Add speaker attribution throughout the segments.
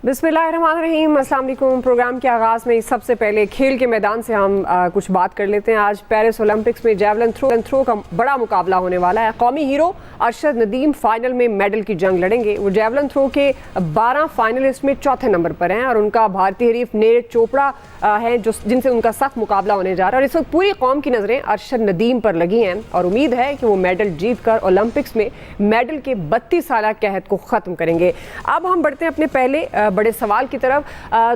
Speaker 1: बिस्मिल्लाहिर्रहमानिर्रहीम। अस्सलाम वालेकुम। प्रोग्राम के आगाज़ में सबसे पहले खेल के मैदान से हम कुछ बात कर लेते हैं। आज पेरिस ओलंपिक्स में जैवलिन थ्रो का बड़ा मुकाबला होने वाला है। कौमी हीरो अरशद नदीम फाइनल में मेडल की जंग लड़ेंगे। वो जैवलिन थ्रो के 12 फाइनलिस्ट में चौथे नंबर पर हैं और उनका भारतीय हरीफ नीरज चोपड़ा है जिनसे उनका सख्त मुकाबला होने जा रहा है। और इस वक्त पूरी कौम की नज़रें अरशद नदीम पर लगी हैं और उम्मीद है कि वो मेडल जीत कर ओलंपिक्स में मेडल के 32 साल कहत को ख़त्म करेंगे। अब हम बढ़ते हैं अपने पहले बड़े सवाल की तरफ।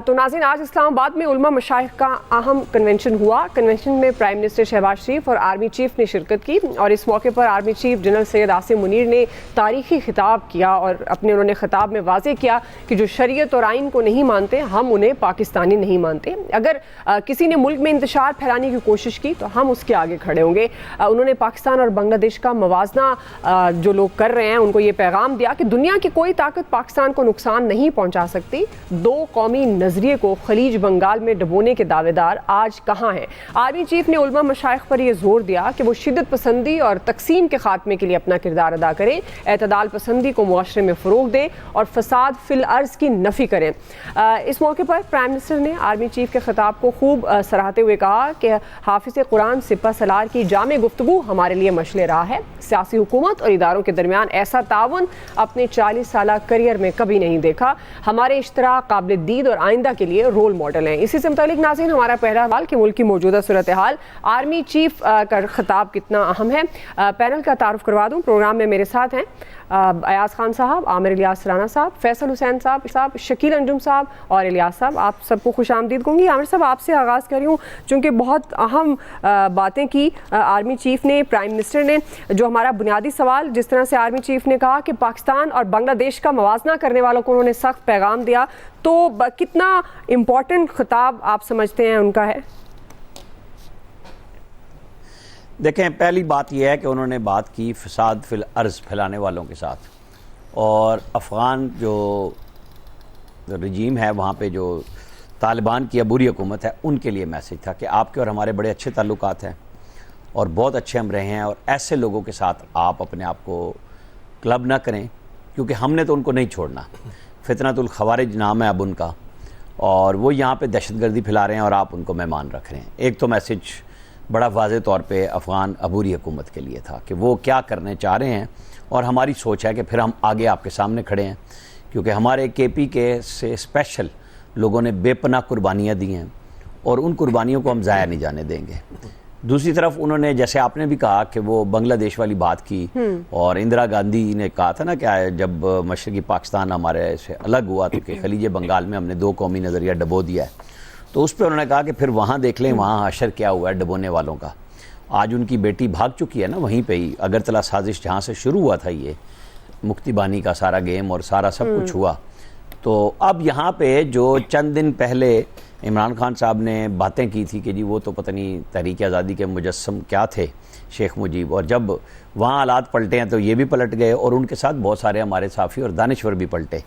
Speaker 1: तो नाज़रीन, आज इस्लामाबाद में उलमा मशाइख का अहम कन्वेंशन हुआ। कन्वेंशन में प्राइम मिनिस्टर शहबाज शरीफ और आर्मी चीफ ने शिरकत की और इस मौके पर army chief general Syed Asim Munir ने तारीखी खिताब किया और उन्होंने खिताब में वाज़ेह किया कि जो शरीयत और आइन को नहीं मानते हम उन्हें पाकिस्तानी नहीं मानते। अगर किसी ने मुल्क में इंतशार फैलाने की कोशिश की तो हम उसके आगे खड़े होंगे। उन्होंने पाकिस्तान और बांग्लादेश का मवाजना जो लोग कर रहे हैं उनको ये पैगाम दिया कि दुनिया की कोई ताकत पाकिस्तान को नुकसान नहीं पहुँचा सकती। दो कौमी नजरिए को खलीज बंगाल में डबोने के दावेदार आज कहाँ हैं। आर्मी चीफ ने उलमा मशाइख पर यह जोर दिया कि वो शिद्दत पसंदी और तकसीम के खात्मे के लिए अपना किरदार अदा करें, एतदाल पसंदी को मुआशरे में फ़रोग दें और फसाद फिल अर्ज़ की नफ़ी करें। इस मौके पर प्राइम मिनिस्टर ने आर्मी चीफ के खिताब को खूब सराहते हुए कहा कि हाफिज़ कुरान सिपह सलार की जामे गुफ्तगू हमारे लिए मशले राह है। सियासी हुकूमत और इदारों के दरमियान ऐसा ताउन अपने 40 साल करियर में कभी नहीं देखा। हमारे इश्तराक काबिल दीद और आइंदा के लिए रोल मॉडल हैं। इसी से मुतालिक नाज़रीन, हमारा पहला सवाल कि मुल्क की मौजूदा सूरत हाल, आर्मी चीफ का खिताब कितना अहम है। पैनल का तारुफ करवा दूँ। प्रोग्राम में मेरे साथ हैं अयाज खान साहब, आमिर इलियास राना साहब, फैसल हुसैन साहब, शकील अंजुम साहब और इलियास साहब। आप सबको खुश आमदीद कहूँगी। आमिर साहब, आपसे आगाज़ कर रही हूँ चूँकि बहुत अहम बातें की आर्मी चीफ ने, प्राइम मिनिस्टर ने। जो हमारा बुनियादी सवाल, जिस तरह से आर्मी चीफ ने कहा कि पाकिस्तान और बांग्लादेश का मवाजना करने वालों को उन्होंने सख्त पैगाम दिया, तो कितना इम्पोर्टेंट खिताब आप समझते हैं उनका है?
Speaker 2: देखें, पहली बात यह है कि उन्होंने बात की फसाद फिल अर्ज़ फैलाने वालों के साथ, और अफ़गान जो रजीम है वहाँ पे जो तालिबान की अबूरी हुकूमत है उनके लिए मैसेज था कि आपके और हमारे बड़े अच्छे ताल्लुकात हैं और बहुत अच्छे हम रहे हैं और ऐसे लोगों के साथ आप अपने आप को क्लब ना करें क्योंकि हमने तो उनको नहीं छोड़ना। फितनतुल खवारिज नाम है अब उनका, और वो यहाँ पे दहशतगर्दी फैला रहे हैं और आप उनको मेहमान रख रहे हैं। एक तो मैसेज बड़ा वाज़े तौर पे अफ़गान अबूरी हुकूमत के लिए था कि वो क्या करने चाह रहे हैं, और हमारी सोच है कि फिर हम आगे आपके सामने खड़े हैं क्योंकि हमारे KPK से स्पेशल लोगों ने बेपनाह कुर्बानियाँ दी हैं और उन कुर्बानियों को हम ज़ाया नहीं जाने देंगे। दूसरी तरफ उन्होंने, जैसे आपने भी कहा कि वो बांग्लादेश वाली बात की, और इंदिरा गांधी ने कहा था ना कि जब मशरक़ी पाकिस्तान हमारे से अलग हुआ तो कि खलीज बंगाल में हमने दो कौमी नज़रिया डबो दिया है, तो उस पर उन्होंने कहा कि फिर वहाँ देख लें वहाँ हशर क्या हुआ है डबोने वालों का। आज उनकी बेटी भाग चुकी है ना वहीं पे ही, अगरतला साजिश जहाँ से शुरू हुआ था ये मुक्ति बानी का सारा गेम और सारा सब कुछ हुआ। तो अब यहाँ पे जो चंद दिन पहले इमरान खान साहब ने बातें की थी कि जी वो तो पता नहीं तहरीक आज़ादी के मुजस्सम क्या थे शेख मुजीब, और जब वहाँ हालात पलटे हैं तो ये भी पलट गए और उनके साथ बहुत सारे हमारे साफ़ी और दानिश्वर भी पलटे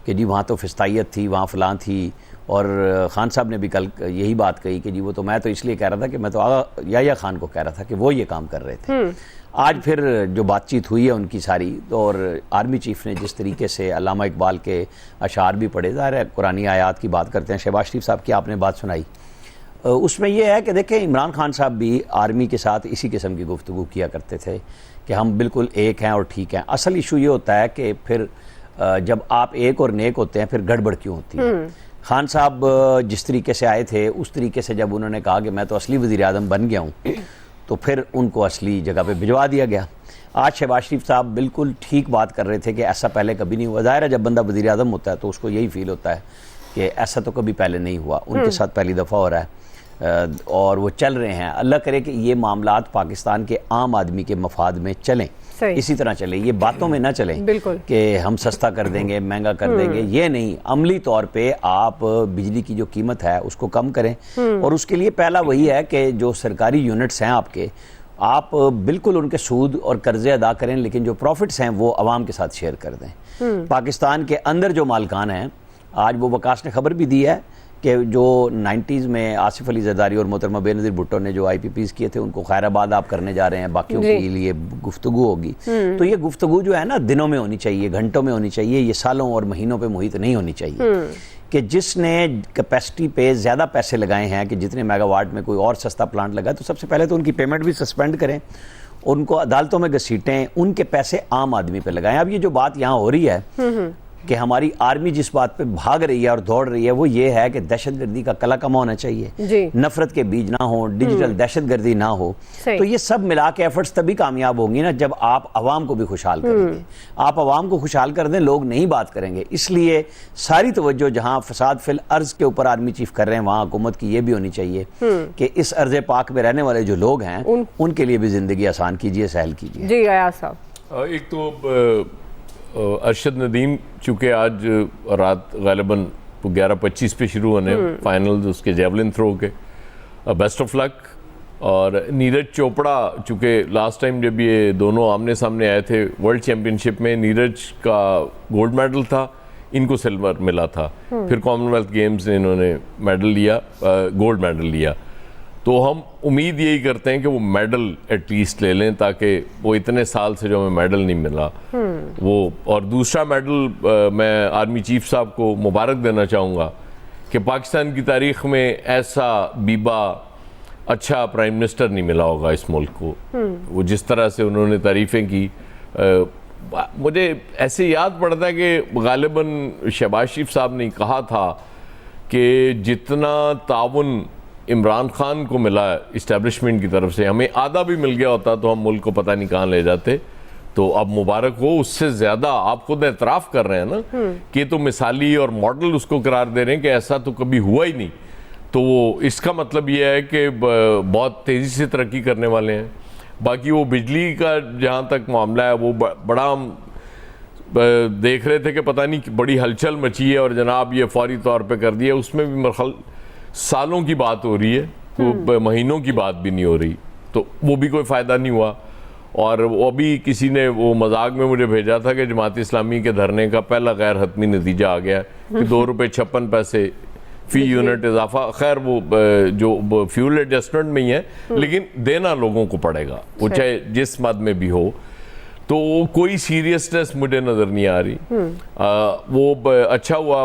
Speaker 2: कि जी वहाँ तो फिस्तायत थी, वहाँ फ़लाँ थी। और खान साहब ने भी कल यही बात कही कि जी वो तो मैं तो इसलिए कह रहा था कि मैं तो आगा याया खान को कह रहा था कि वो ये काम कर रहे थे। आज फिर जो बातचीत हुई है उनकी सारी, तो और आर्मी चीफ ने जिस तरीके से अल्लामा इकबाल के अशार भी पढ़े, ज़ाहिर है कुरानी आयात की बात करते हैं। शहबाज शरीफ साहब की आपने बात सुनाई, उसमें यह है कि देखें इमरान खान साहब भी आर्मी के साथ इसी किस्म की गुफ्तगू किया करते थे कि हम बिल्कुल एक हैं और ठीक हैं। असल इशू ये होता है कि फिर जब आप एक और नेक होते हैं फिर गड़बड़ क्यों होती है। खान साहब जिस तरीके से आए थे उस तरीके से जब उन्होंने कहा कि मैं तो असली वज़ीर आज़म बन गया हूँ, तो फिर उनको असली जगह पे भिजवा दिया गया। आज शहबाज शरीफ साहब बिल्कुल ठीक बात कर रहे थे कि ऐसा पहले कभी नहीं हुआ। ज़ाहिर है जब बंदा वज़ीर आज़म होता है तो उसको यही फील होता है कि ऐसा तो कभी पहले नहीं हुआ, उनके साथ पहली दफ़ा हो रहा है और वो चल रहे हैं। अल्लाह करे कि ये मामलात पाकिस्तान के आम आदमी के मफाद में चलें, इसी तरह चले, ये बातों में ना चलें कि हम सस्ता कर देंगे, महंगा कर देंगे, ये नहीं। अमली तौर पे आप बिजली की जो कीमत है उसको कम करें और उसके लिए पहला वही है कि जो सरकारी यूनिट्स हैं आपके, आप बिल्कुल उनके सूद और कर्जे अदा करें, लेकिन जो प्रॉफिट्स हैं वो आवाम के साथ शेयर कर दें। पाकिस्तान के अंदर जो मालकान हैं, आज वो वकास ने खबर भी दी है कि जो 90s में आसिफ अली जरदारी और मोहतरमा बेनज़ीर भुट्टो ने जो IPPs किए थे उनको खैराबाद आप करने जा रहे हैं, बाकियों के लिए गुफ्तगू होगी। तो ये गुफ्तगू जो है ना दिनों में होनी चाहिए, घंटों में होनी चाहिए, ये सालों और महीनों पे मुहित नहीं होनी चाहिए। कि जिसने कैपेसिटी पे ज़्यादा पैसे लगाए हैं कि जितने मेगावाट में कोई और सस्ता प्लांट लगा, तो सबसे पहले तो उनकी पेमेंट भी सस्पेंड करें, उनको अदालतों में घसीटें, उनके पैसे आम आदमी पे लगाएं। अब ये जो बात यहाँ हो रही है कि हमारी आर्मी जिस बात पे भाग रही है और दौड़ रही है वो ये है कि दहशतगर्दी का कला कमा होना चाहिए, नफरत के बीज ना हो, डिजिटल दहशतगर्दी ना हो। तो ये सब मिला के एफर्ट्स तभी कामयाब होंगी ना जब आप आवाम को भी खुशहाल करेंगे। आप आवाम को खुशहाल कर दें, लोग नहीं बात करेंगे। इसलिए सारी तवज्जो जहां फसाद फिल अर्ज के ऊपर आर्मी चीफ कर रहे हैं वहां हुकूमत की ये भी होनी चाहिए कि इस अर्ज पाक में रहने वाले जो लोग हैं उनके लिए भी जिंदगी आसान कीजिए, सहल कीजिए।
Speaker 1: जी अयाज साहब,
Speaker 3: एक तो अरशद नदीम चूँकि आज रात गालिबन 11:25 पे शुरू होने फाइनल्स उसके जेवलिन थ्रो के, बेस्ट ऑफ लक। और नीरज चोपड़ा चूँकि लास्ट टाइम जब ये दोनों आमने सामने आए थे वर्ल्ड चैम्पियनशिप में नीरज का गोल्ड मेडल था, इनको सिल्वर मिला था। फिर कॉमनवेल्थ गेम्स में इन्होंने मेडल लिया, गोल्ड मेडल लिया। तो हम उम्मीद यही करते हैं कि वो मेडल एटलीस्ट ले लें ताकि वो इतने साल से जो हमें मेडल नहीं मिला वो। और दूसरा मेडल मैं आर्मी चीफ साहब को मुबारक देना चाहूँगा कि पाकिस्तान की तारीख में ऐसा बीबा अच्छा प्राइम मिनिस्टर नहीं मिला होगा इस मुल्क को। वो जिस तरह से उन्होंने तारीफ़ें की, मुझे ऐसे याद पड़ता है कि गालिबन शहबाज शरीफ साहब ने कहा था कि जितना ताउन इमरान खान को मिला इस्टेब्लिशमेंट की तरफ से, हमें आधा भी मिल गया होता तो हम मुल्क को पता नहीं कहाँ ले जाते। तो अब मुबारक हो, उससे ज़्यादा आप खुद एतराफ़ कर रहे हैं ना कि तो मिसाली और मॉडल उसको करार दे रहे हैं कि ऐसा तो कभी हुआ ही नहीं। तो वो इसका मतलब ये है कि बहुत तेज़ी से तरक्की करने वाले हैं। बाकी वो बिजली का जहाँ तक मामला है वो बड़ा हम देख रहे थे कि पता नहीं बड़ी हलचल मची है और जनाब ये फौरी तौर पे कर दिया। उसमें भी मरहल सालों की बात हो रही है, तो महीनों की बात भी नहीं हो रही, तो वो भी कोई फ़ायदा नहीं हुआ। और वो अभी किसी ने वो मजाक में मुझे भेजा था कि जमात इस्लामी के धरने का पहला गैर हतमी नतीजा आ गया कि ₹2.56 फी यूनिट इजाफा। खैर वो जो फ्यूल एडजस्टमेंट में ही है, लेकिन देना लोगों को पड़ेगा, वो चाहे जिस मद में भी हो। तो कोई सीरियसनेस मुझे नज़र नहीं आ रही। वो अच्छा हुआ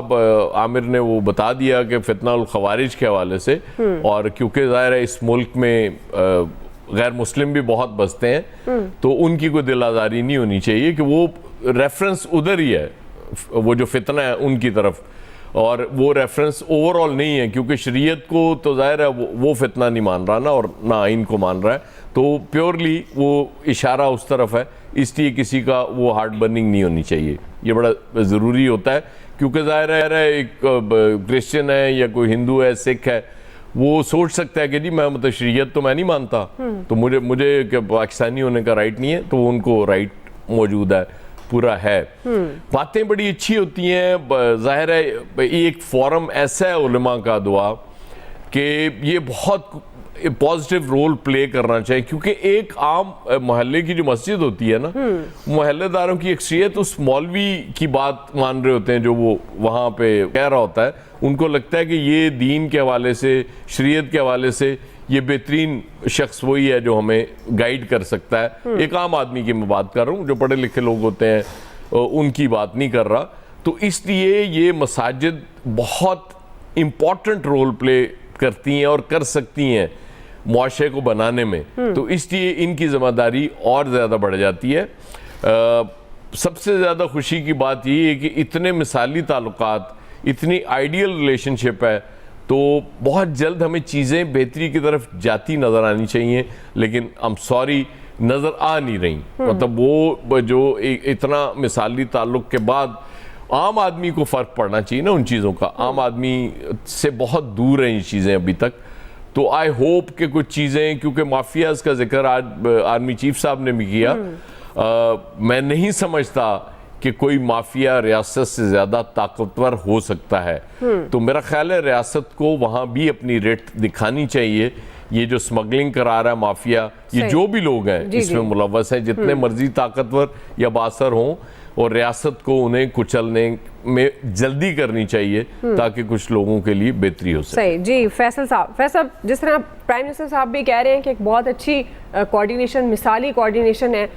Speaker 3: आमिर ने वो बता दिया कि फितना उल खवारिज के हवाले से, और क्योंकि ज़ाहिर है इस मुल्क में गैर मुस्लिम भी बहुत बसते हैं, तो उनकी कोई दिल आज़ारी नहीं होनी चाहिए कि वो रेफरेंस उधर ही है, वो जो फितना है उनकी तरफ, और वो रेफरेंस ओवरऑल नहीं है क्योंकि शरीयत को तो ज़ाहिर है वो फितना नहीं मान रहा ना, और ना आइन को मान रहा है, तो प्योरली वो इशारा उस तरफ है। इसलिए किसी का वो हार्ट बर्निंग नहीं होनी चाहिए, ये बड़ा ज़रूरी होता है। क्योंकि ज़ाहिर है एक क्रिश्चियन है या कोई हिंदू है, सिख है, वो सोच सकता है कि जी मैं मतलब शरीयत तो मैं नहीं मानता, तो मुझे पाकिस्तानी होने का राइट नहीं है, तो उनको राइट मौजूद है, पूरा है। बातें बड़ी अच्छी होती हैं। ज़ाहिर है एक फोरम ऐसा है उलमा का दुआ कि ये बहुत पॉजिटिव रोल प्ले करना चाहिए, क्योंकि एक आम मोहल्ले की जो मस्जिद होती है ना, मोहल्लेदारों की अक्सरियत उस मौलवी की बात मान रहे होते हैं जो वो वहाँ पे कह रहा होता है। उनको लगता है कि ये दीन के हवाले से, शरीयत के हवाले से ये बेहतरीन शख्स वही है जो हमें गाइड कर सकता है। एक आम आदमी की मैं बात कर रहा हूँ, जो पढ़े लिखे लोग होते हैं उनकी बात नहीं कर रहा। तो इसलिए ये मसाजिद बहुत इम्पॉर्टेंट रोल प्ले करती हैं और कर सकती हैं मुआशरे को बनाने में, तो इसलिए इनकी जिम्मेदारी और ज़्यादा बढ़ जाती है। सबसे ज़्यादा खुशी की बात ये है कि इतने मिसाली ताल्लुकात, इतनी आइडियल रिलेशनशिप है, तो बहुत जल्द हमें चीज़ें बेहतरी की तरफ जाती नज़र आनी चाहिए, लेकिन आई एम सॉरी नज़र आ नहीं रही। मतलब वो जो इतना मिसाली ताल्लुक के बाद आम आदमी को फ़र्क पड़ना चाहिए ना उन चीज़ों का। आम आदमी से बहुत दूर हैं ये चीज़ें अभी तक। तो आई होप कि कुछ चीज़ें, क्योंकि माफियाज़ का जिक्र आज आर्मी चीफ साहब ने भी किया, मैं नहीं समझता कि कोई माफिया रियासत से ज़्यादा ताकतवर हो सकता है। तो मेरा ख्याल है रियासत को वहाँ भी अपनी रेट दिखानी चाहिए। ये जो स्मगलिंग करा रहा है माफिया, ये जो भी लोग हैं इसमें मुलव्वस हैं, जितने मर्जी ताकतवर या बासर हों, और रियासत को उन्हें कुचलने में जल्दी करनी चाहिए ताकि कुछ लोगों के लिए बेहतरी हो सके।
Speaker 1: सही जी। फैसल साहब, जिस तरह प्राइम मिनिस्टर साहब भी कह रहे हैं कि एक बहुत अच्छी कोऑर्डिनेशन, मिसाली कोऑर्डिनेशन है,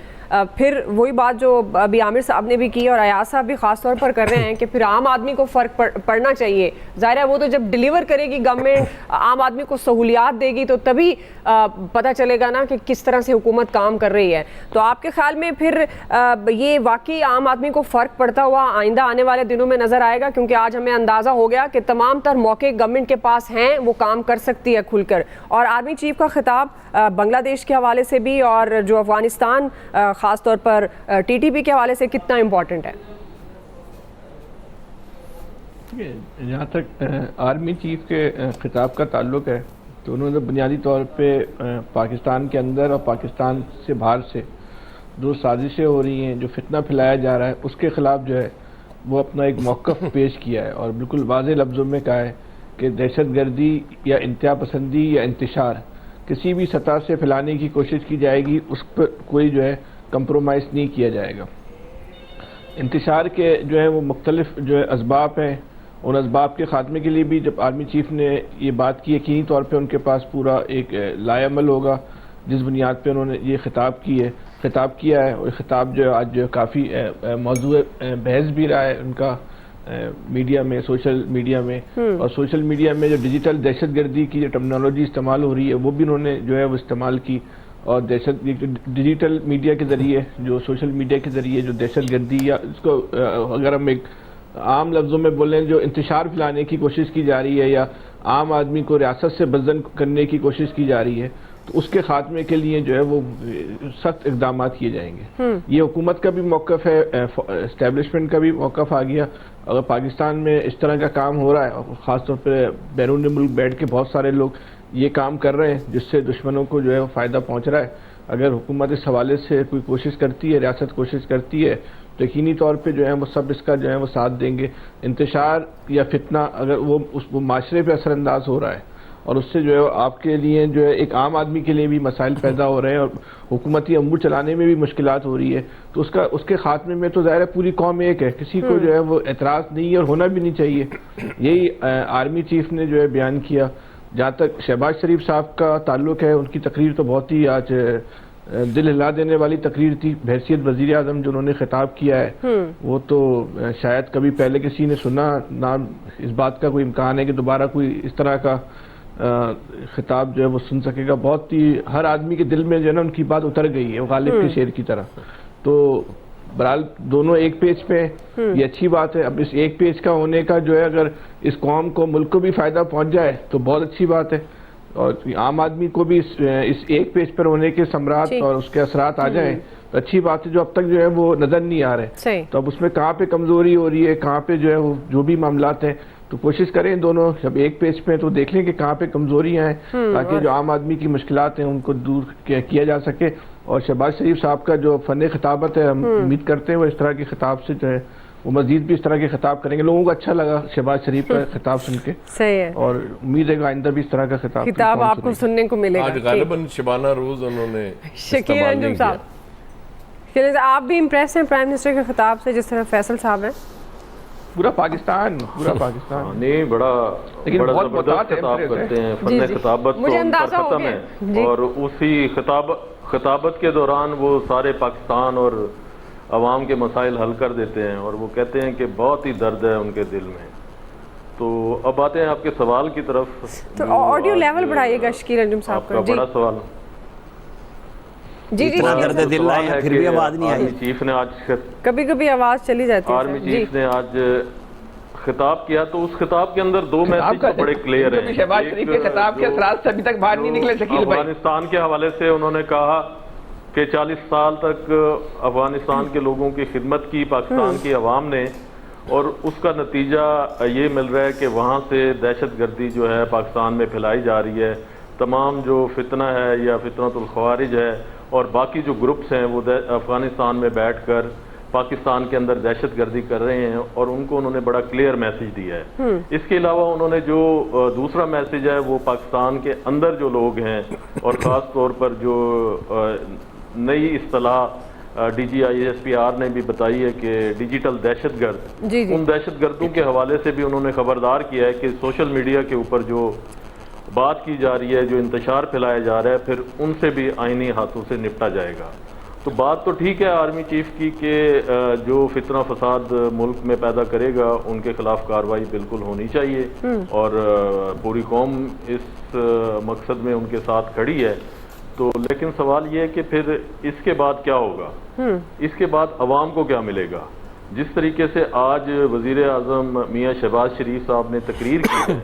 Speaker 1: फिर वही बात जो अभी आमिर साहब ने भी की और अयाज साहब भी खास तौर पर कर रहे हैं कि फिर आम आदमी को फ़र्क पड़ना चाहिए। ज़ाहिर है वो तो जब डिलीवर करेगी गवर्नमेंट, आम आदमी को सहूलियात देगी तो तभी पता चलेगा ना कि किस तरह से हुकूमत काम कर रही है। तो आपके ख्याल में फिर ये वाकई आम आदमी को फ़र्क पड़ता हुआ आइंदा आने वाले दिनों में नज़र आएगा? क्योंकि आज हमें अंदाज़ा हो गया कि तमाम तर मौके गवर्नमेंट के पास हैं, वो काम कर सकती है खुलकर। और आर्मी चीफ का खिताब बांग्लादेश के हवाले से भी और जो अफगानिस्तान ख़ास तौर पर टीटीपी के हवाले से कितना इम्पोर्टेंट है?
Speaker 4: जहाँ तक आर्मी चीफ के खिताब का ताल्लुक है तो उन्होंने बुनियादी तौर पे पाकिस्तान के अंदर और पाकिस्तान से बाहर से जो साजिशें हो रही हैं, जो फितना फैलाया जा रहा है, उसके ख़िलाफ़ जो है वो अपना एक मौक़िफ़ पेश किया है और बिल्कुल वाज़ेह लफ्ज़ों में कहा है कि दहशतगर्दी या इंतहा पसंदी या इंतशार किसी भी सतह से फैलाने की कोशिश की जाएगी, उस पर कोई जो है कंप्रोमाइज़ नहीं किया जाएगा। इंतशार के जो है वो मुख्तलिफ जो है असबाब हैं, उन असबाब के ख़ात्मे के लिए भी जब आर्मी चीफ ने ये बात की, यकीनी तौर पे उनके पास पूरा एक लाएअमल होगा जिस बुनियाद पे उन्होंने ये खिताब किया है। और खिताब जो है आज जो काफ़ी मौजूद बहस भी रहा है उनका मीडिया में, सोशल मीडिया में। और सोशल मीडिया में जो डिजिटल दहशतगर्दी की जो टर्मिनोलॉजी इस्तेमाल हो रही है वो भी उन्होंने जो है वो इस्तेमाल की। और डिजिटल मीडिया के ज़रिए, जो सोशल मीडिया के ज़रिए जो दहशतगर्दी या इसको अगर हम एक आम लफ्ज़ों में बोलें, जो इंतशार फैलाने की कोशिश की जा रही है या आम आदमी को रियासत से बदजन करने की कोशिश की जा रही है, तो उसके खात्मे के लिए जो है वो सख्त इक़दाम किए जाएंगे। ये हुकूमत का भी मौक़िफ़ है, इस्टेब्लिशमेंट का भी मौक़िफ़ आ गया। अगर पाकिस्तान में इस तरह का काम हो रहा है और ख़ास तौर पर बैरून मुल्क बैठ के बहुत सारे लोग ये काम कर रहे हैं जिससे दुश्मनों को जो है वो फ़ायदा पहुँच रहा है, अगर हुकूमत इस हवाले से कोई कोशिश करती है, रियासत कोशिश करती है, तो यकीनी तौर पे जो है वो सब इसका जो है वो साथ देंगे। इंतशार या फितना अगर वो माशरे पे असरअंदाज हो रहा है और उससे जो है आपके लिए जो है एक आम आदमी के लिए भी मसाइल पैदा हो रहे हैं और हुकूमती अमूर चलाने में भी मुश्किलात हो रही है, तो उसके खात्मे में तो ज़ाहिर है पूरी कौम एक है, किसी को जो है वो एतराज़ नहीं है और होना भी नहीं चाहिए। यही आर्मी चीफ ने जो है बयान किया। जहाँ तक शहबाज शरीफ साहब का ताल्लुक है, उनकी तकरीर तो बहुत ही आज दिल हिला देने वाली तकरीर थी। बहैसियत वज़ीर आज़म जो उन्होंने खिताब किया है वो तो शायद कभी पहले किसी ने सुना ना, इस बात का कोई इम्कान है कि दोबारा कोई इस तरह का खिताब जो है वो सुन सकेगा। बहुत ही हर आदमी के दिल में जो है ना उनकी बात उतर गई है, वो गालिब के शेर की तरह। तो बहरहाल दोनों एक पेज पे ये अच्छी बात है। अब इस एक पेज का होने का जो है अगर इस कौम को, मुल्क को भी फ़ायदा पहुँच जाए तो बहुत अच्छी बात है और आम आदमी को भी इस एक पेज पर होने के समरात और उसके असरात आ जाएं तो अच्छी बात है, जो अब तक जो है वो नज़र नहीं आ रहे। तो अब उसमें कहाँ पे कमज़ोरी हो रही है, कहाँ पे जो है वो जो भी मामलात हैं, तो कोशिश करें दोनों जब एक पेज पे तो देख लें कि कहाँ पे कमज़ोरियाँ हैं ताकि जो आम आदमी की मुश्किलात हैं उनको दूर किया जा सके। और शहबाज शरीफ साहब का जो फ़न खिताबत है, हम उम्मीद करते हैं वो इस तरह के खिताब से जो है वो मजीद भी इस तरह के खिताब करेंगे। लोगों को अच्छा लगा शहबाज शरीफ का खिताब सुन के,
Speaker 1: सही है,
Speaker 4: और उम्मीद है आइंदा भी इस तरह का खिताब
Speaker 1: आपको सुनने को मिलेगा।
Speaker 3: आज गालिबन शबाना रोज उन्होंने
Speaker 1: शकील अंजुम साहब, आप भी इम्प्रेस हैं प्राइम मिनिस्टर के खिताब से जिस तरह फैसल साहब हैं?
Speaker 4: पूरा पाकिस्तान
Speaker 5: नहीं, बड़ा जबरदस्त खिताब करते हैं, फन खिताबत तो उनका खत्म है। और उसी खिताबत के दौरान वो सारे पाकिस्तान और अवाम के मसाइल हल कर देते हैं और वो कहते हैं कि बहुत ही दर्द है उनके दिल में। तो अब आते हैं आपके सवाल की तरफ।
Speaker 1: तो ऑडियो लेवल बढ़ाइएगा शकील अंजुम साहब का।
Speaker 5: बड़ा सवाल
Speaker 1: जी
Speaker 2: दर्द दिल है, फिर भी आवाज नहीं आई।
Speaker 5: चीफ ने आज
Speaker 1: कभी आवाज चली जाती है।
Speaker 5: आर्मी चीफ ने आज खिताब किया तो उस खिताब के अंदर दो मैसेज तो बड़े क्लियर हैं।
Speaker 4: शहबाज शरीफ के खिताब के असरात से अभी तक बाहर नहीं निकले शकील भाई।
Speaker 5: अफगानिस्तान के हवाले से उन्होंने कहा कि 40 साल तक अफगानिस्तान के लोगों की खिदमत की पाकिस्तान की अवाम ने, और उसका नतीजा ये मिल रहा है कि वहाँ से दहशतगर्दी जो है पाकिस्तान में फैलाई जा रही है। तमाम जो फितना है या फितनतुल ख़वारिज है और बाकी जो ग्रुप्स हैं वो अफगानिस्तान में बैठकर पाकिस्तान के अंदर दहशतगर्दी कर रहे हैं और उनको उन्होंने बड़ा क्लियर मैसेज दिया है। इसके अलावा उन्होंने जो दूसरा मैसेज है वो पाकिस्तान के अंदर जो लोग हैं और ख़ास तौर पर जो नई इस्तिलाह DGISPR ने भी बताई है कि डिजिटल दहशतगर्द,
Speaker 1: जी जी
Speaker 5: उन दहशतगर्दों के हवाले से भी उन्होंने खबरदार किया है कि सोशल मीडिया के ऊपर जो बात की जा रही है, जो इंतशार फैलाया जा रहा है, फिर उनसे भी आईनी हाथों से निपटा जाएगा। तो बात तो ठीक है आर्मी चीफ की कि जो फितना फसाद मुल्क में पैदा करेगा उनके खिलाफ कार्रवाई बिल्कुल होनी चाहिए और पूरी कौम इस मकसद में उनके साथ खड़ी है। तो लेकिन सवाल ये है कि फिर इसके बाद क्या होगा, इसके बाद अवाम को क्या मिलेगा। जिस तरीके से आज वज़ीर आज़म मियाँ शहबाज शरीफ साहब ने तकरीर की है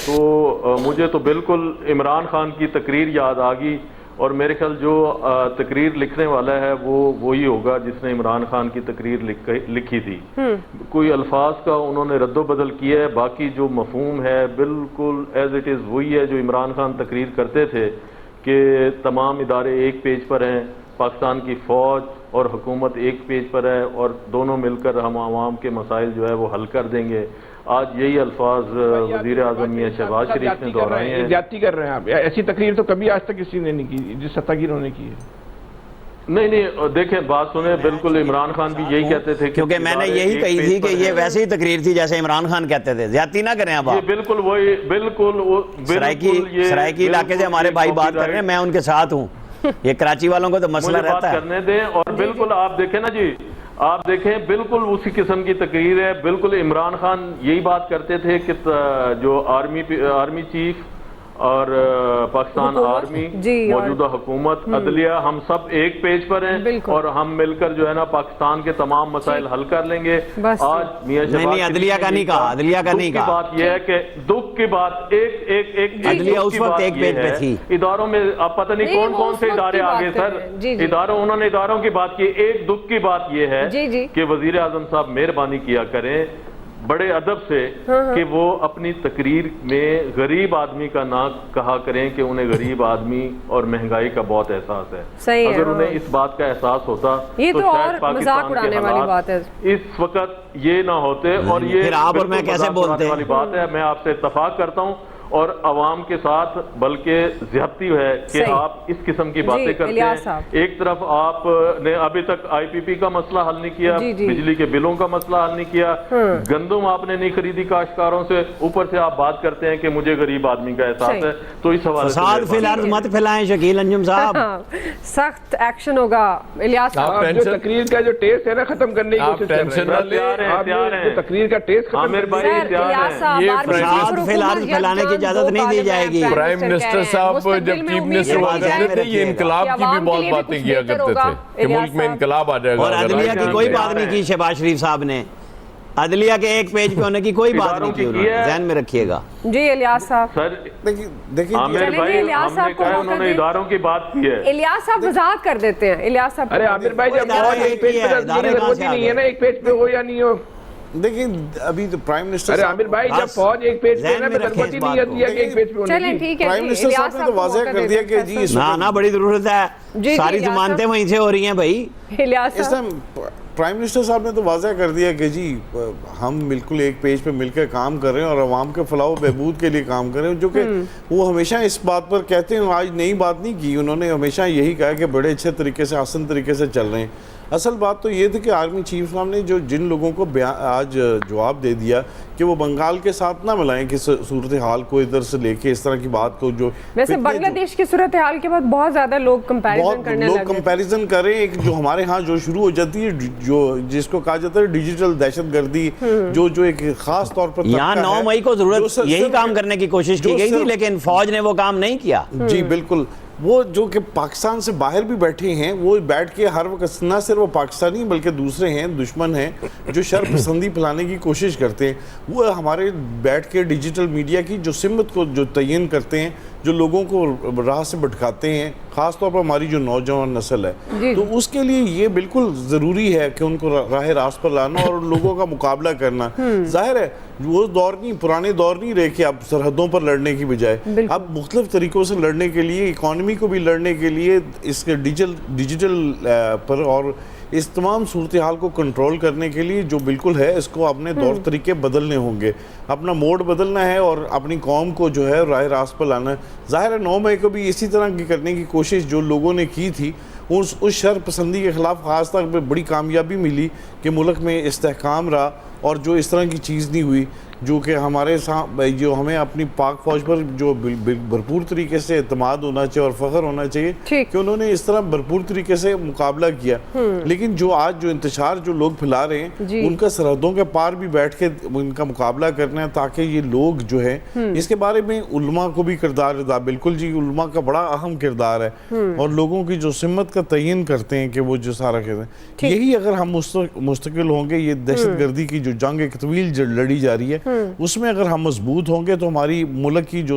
Speaker 5: तो मुझे तो बिल्कुल इमरान खान की तकरीर याद आ गई और मेरे ख्याल जो तकरीर लिखने वाला है वो वही होगा जिसने इमरान खान की तकरीर लिखी थी। कोई अल्फाज का उन्होंने रद्दोबदल किया है, बाकी जो मफहूम है बिल्कुल एज इट इज़ वही है जो इमरान खान तकरीर करते थे कि तमाम इदारे एक पेज पर हैं, पाकिस्तान की फ़ौज और हुकूमत एक पेज पर है और दोनों मिलकर हम आवाम के मसाइल जो है वो हल कर देंगे। आज यही अल्फाज वज़ीर आज़म मियाँ शहबाज शरीफ ने दोहराए हैं।
Speaker 4: ज्यादती कर रहे हैं आप, ऐसी तकरीर तो कभी आज तक किसी ने नहीं की जिस सत्ता की उन्होंने की है।
Speaker 5: नहीं देखें बात सुने, बिल्कुल इमरान खान भी यही कहते थे
Speaker 2: क्योंकि मैंने यही कही थी कि ये वैसे ही तकरीर थी जैसे इमरान खान कहते थे, ज्यादती ना करें। अब
Speaker 5: ये बिल्कुल वही
Speaker 2: सराइकी इलाके से हमारे भाई बात कर रहे हैं, मैं उनके साथ हूँ। ये कराची वालों को तो मसला रहता है।
Speaker 5: करने दें और बिल्कुल आप देखें ना जी, आप देखें बिल्कुल उसी किस्म की तकरीर है। बिल्कुल इमरान खान यही बात करते थे कि जो आर्मी चीफ और पाकिस्तान आर्मी, मौजूदा हुकूमत, अदलिया, हम सब एक पेज पर हैं और हम मिलकर जो है ना पाकिस्तान के तमाम मसाइल हल कर लेंगे। आज मियां शहबाज
Speaker 2: अदलिया का नहीं कहा, अदलिया का नहीं कहा।
Speaker 5: बात यह है कि दुख की बात एक
Speaker 2: अदलिया उस वक्त एक पेज पे थी।
Speaker 5: इदारों में आप पता नहीं कौन कौन से इदारे आगे सर, उन्होंने इदारों की बात की। एक दुख की बात यह है कि वजीर आजम साहब मेहरबानी किया करें बड़े अदब से कि वो अपनी तकरीर में गरीब आदमी का ना कहा करें कि उन्हें गरीब आदमी और महंगाई का बहुत एहसास है। अगर उन्हें इस बात का एहसास होता तो शायद पाकिस्तान के हालात इस वक्त ये ना होते। और ये
Speaker 2: आप और मैं कैसे बोलते हैं
Speaker 5: वाली बात है, मैं आपसे इत्तफाक करता हूँ और अवाम के साथ बल्कि ज्यादती है कि आप इस किस्म की बातें करते हैं। एक तरफ आपने अभी तक IPP का मसला हल नहीं किया, बिजली के बिलों का मसला हल नहीं किया, गंदम आपने नहीं खरीदी काश्तकारों से, ऊपर से आप बात करते हैं कि मुझे गरीब आदमी का एहसास है। तो इस हवाले से
Speaker 2: फिलहाल मत फैलाएं शकील अंजुम साहब,
Speaker 1: सख्त एक्शन होगा। इलियास साहब
Speaker 4: जो तकरीर का जो टेस्ट है ना खत्म करने की कोशिश कर रहे हैं, तकरीर का टेस्ट
Speaker 5: आमिर भाई
Speaker 2: फिलहाल फैलाने की इजाजत नहीं दी जाएगी।
Speaker 3: प्राइम मिनिस्टर साहब जब चीफ मिनिस्टर हुआ करते थे ये इनकलाब की भी बहुत बातें किया करते थे कि मुल्क में इनकलाब आ जाएगा।
Speaker 2: और अदलिया की कोई बात नहीं की शहबाज शरीफ साहब ने, अदलिया के एक पेज पे होने की कोई बात नहीं की, ध्यान में रखिएगा।
Speaker 1: जी इलियास साहब
Speaker 5: सर
Speaker 6: देखिए
Speaker 5: आमिर भाई हमने कहा उन्होंने इदारों की बात की है।
Speaker 1: इलियास साहब वजाहत कर देते हैं। इलियास साहब
Speaker 4: अरे आमिर भाई जब एक पेज पे जरूरत ही नहीं है ना, एक पेज पे हो या नहीं हो।
Speaker 6: देखिए अभी तो प्राइम मिनिस्टर,
Speaker 4: अरे आमिर भाई जब फौज एक पेज पे ना तो जरूरत ही नहीं है कि एक पेज पे होने
Speaker 1: चलें ठीक है।
Speaker 6: प्राइम मिनिस्टर साहब ने तो वाज़ेह कर दिया कि जी
Speaker 2: ना बड़ी जरूरत है, सारी जमानतें वहीं से हो रही हैं भाई।
Speaker 6: इस टाइम प्राइम मिनिस्टर साहब ने तो वाज़ेह कर दिया कि जी हम बिल्कुल एक पेज पे मिलकर काम कर रहे हैं और अवाम के फलाह बहबूद के लिए काम कर रहे हैं, जो कि वो हमेशा इस बात पर कहते हैं। आज नई बात नहीं की, उन्होंने हमेशा यही कहा कि बड़े अच्छे तरीके से आसान तरीके से चल रहे हैं। असल बात तो ये थी कि आर्मी चीफ साहब ने जो जिन लोगों को आज जवाब दे दिया कि वो बंगाल के साथ ना मिलाएं कि सूरत हाल को इधर से लेके इस तरह की बात को, जो
Speaker 1: वैसे बांग्लादेश की सूरत हाल के बाद बहुत ज्यादा लोग कंपैरिजन
Speaker 6: करें। एक जो हमारे यहाँ जो शुरू हो जाती है, जो जिसको कहा जाता है डिजिटल दहशतगर्दी, जो एक खास तौर पर
Speaker 2: यहाँ 9 मई को जरूरत यही काम करने की कोशिश की गई थी, लेकिन फौज ने वो काम नहीं किया।
Speaker 6: जी बिल्कुल, वो जो कि पाकिस्तान से बाहर भी बैठे हैं, वो बैठ के हर वक्त न सिर्फ वो पाकिस्तानी बल्कि दूसरे हैं, दुश्मन हैं जो शर पसंदी फैलाने की कोशिश करते हैं, वो हमारे बैठ के डिजिटल मीडिया की जो सिमत को जो तयन करते हैं, जो लोगों को राह से भटकाते हैं, ख़ास तौर पर हमारी जो नौजवान नस्ल है, तो उसके लिए ये बिल्कुल ज़रूरी है कि उनको राह रास्त पर लाना और लोगों का मुकाबला करना। जाहिर है वो दौर नहीं, पुराने दौर नहीं रहे कि अब सरहदों पर लड़ने की बजाय अब मुख्तलिफ तरीक़ों से लड़ने के लिए, इकॉनमी को भी लड़ने के लिए इसके डिजिटल पर और इस तमाम सूरत हाल को कंट्रोल करने के लिए जो बिल्कुल है, इसको अपने तौर तरीके बदलने होंगे, अपना मोड बदलना है और अपनी कौम को जो है राह रास्त पर लाना है। ज़ाहिर है 9 मई को भी इसी तरह की करने की कोशिश जो लोगों ने की थी, उस शर पसंदी के ख़िलाफ़ ख़ास तौर पर बड़ी कामयाबी मिली कि मुल्क में इस्तेहकाम रहा और जो इस तरह की चीज़ नहीं हुई जो कि हमारे साथ जो हमें अपनी पाक फौज पर जो भरपूर तरीके से एतमाद होना चाहिए और फ़ख्र होना चाहिए कि उन्होंने इस तरह भरपूर तरीके से मुकाबला किया। लेकिन जो आज जो इंतशार जो लोग फैला रहे हैं उनका सरहदों के पार भी बैठ के उनका मुकाबला करना है ताकि ये लोग जो है इसके बारे में उलमा को भी किरदार अदा, बिल्कुल जी उलमा का बड़ा अहम किरदार है और लोगों की जो सिमत का तयन करते हैं कि वो जो सारा कहते हैं यही अगर हम मुस्तकिल होंगे ये दहशतगर्दी की जो जंग एक तवील लड़ी जा रही है उसमें अगर हम मजबूत होंगे तो हमारी मुल्क की जो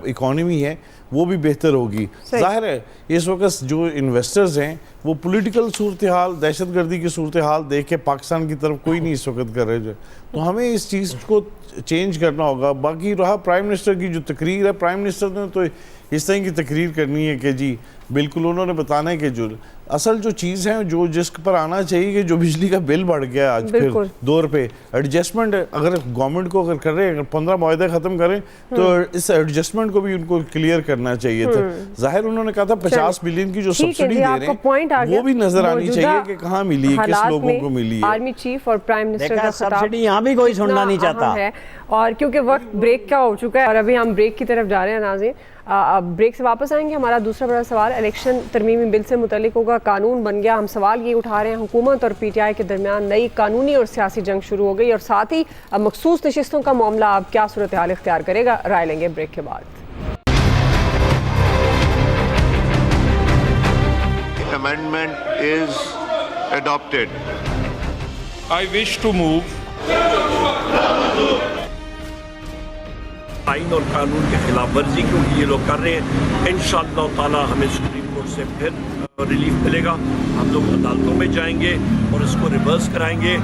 Speaker 6: इकॉनमी है वो भी बेहतर होगी। जाहिर है इस वक्त जो इन्वेस्टर्स हैं वो पॉलिटिकल सूरत हाल दहशतगर्दी की सूरत हाल देख के पाकिस्तान की तरफ कोई नहीं इस वक्त कर रहे, तो हमें इस चीज़ को चेंज करना होगा। बाकी रहा प्राइम मिनिस्टर की जो तकरीर है, प्राइम मिनिस्टर ने तो इस तरह की तकरीर करनी है कि जी बिल्कुल उन्होंने बताना है कि जो असल जो चीज़ है जो जिस पर आना चाहिए कि जो बिजली का बिल बढ़ गया आज फिर दौर पे एडजस्टमेंट अगर गवर्नमेंट को अगर कर रहे हैं, अगर 15 मुआहदे ख़त्म करें तो इस एडजस्टमेंट को भी उनको क्लियर करना चाहिए था। जाहिर उन्होंने कहा था 50 बिलियन की जो सब्सिडी दे रहे हैं वो भी नजर आनी चाहिए कि कहाँ मिली है, किस लोगों को मिली है।
Speaker 1: आर्मी चीफ और प्राइम मिनिस्टर का
Speaker 2: सब्सिडी यहाँ भी कोई सुनना नहीं चाहता
Speaker 1: है और क्योंकि वक्त ब्रेक का हो चुका है और अभी हम ब्रेक की तरफ जा रहे हैं नाज़रीन। ब्रेक से वापस आएंगे। हमारा दूसरा बड़ा सवाल इलेक्शन तरमीमी बिल से मुतल्लिक होगा। कानून बन गया, हम सवाल ये उठा रहे हैं हुकूमत और पीटीआई के दरमियान नई कानूनी और सियासी जंग शुरू हो गई और साथ ही मखसूस नशिस्तों का मामला अब क्या सूरत हाल इख्तियार करेगा, राय लेंगे ब्रेक के बाद।
Speaker 7: Amendment is adopted.
Speaker 8: I wish to move
Speaker 9: आइन और कानून की खिलाफ वर्जी क्योंकि ये लोग कर रहे हैं। इंशाअल्लाह ताला हमें सुप्रीम कोर्ट से फिर रिलीफ मिलेगा, हम लोग अदालतों में जाएंगे और इसको रिवर्स कराएंगे।